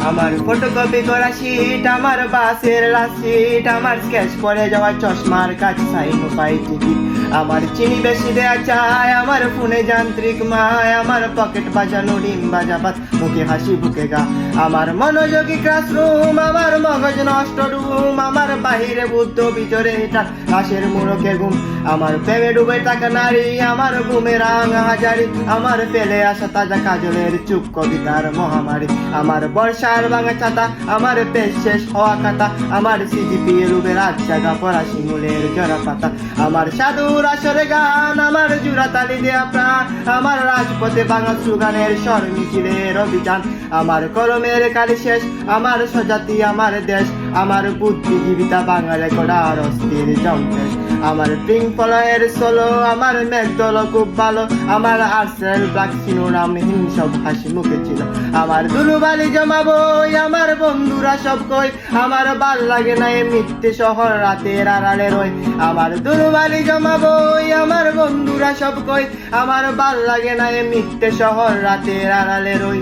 আমার ফটোকপি করা শীট, আমার বাসের লাসিট, আমার স্কেচ করে যাওয়া চশমার কাছে সাইন পাই টিকিট। আমার চিনি বেশি দেয়া চায়, আমার ফোনে যান্ত্রিক মায়, আমার পকেট বাজানো ডিম বাজা ভাত, মুখে হাসি বুকে গা। আমার মনোযোগী ক্লাসরুম, আমার মগজ নষ্ট রুম, আমার বাহিরে বুদ্ধ ভিতরে হিটার ঘাসের মুরকে ঘুম। আমার প্রেমে ডুবে থাকা নারী, আমার বুমেরাং হাজারি, আমার ফেলে আসা তাজা কাজলের চুপ কবিতার মহামারী। আমার বর্ষার ভাঙা ছাতা, আমার পেশ শেষ হওয়া খাতা, আমার সিজিপিএ রুবে রাত জাগা পড়া শিমুলের জরা পাতা। আমার সাধুর আসরে গান, আমার জুড়া তালি দেয়া প্রাণ, আমার রাজপথে ভাঙা সুগানের স্বর মিছিলের অভিযান। আমার কলমের কালি শেষ, আমার স্বজাতি আমার দেশ, আমার বুদ্ধিজীবিতা বাঙালি কড়ার অস্থির জম্পেশ। আমার পিঙ্ক ফলয়ের সোলো, আমার মেঘদল খুব ভালো, আমার আর্সেল ব্ল্যাক শিরোনাম হিংসব হাসি মুখে ছিল। আমার দুলুবালি জমাবো, আমার বন্ধুরা সব কই, আমার ভাল লাগে না এ মিথ্যে শহর রাতের আড়ালে রই। আমার দুলুবালি জমাবো, আমার বন্ধুরা সব কই, আমার ভাল লাগে না এ মিথ্যে শহর রাতের আড়ালে রই।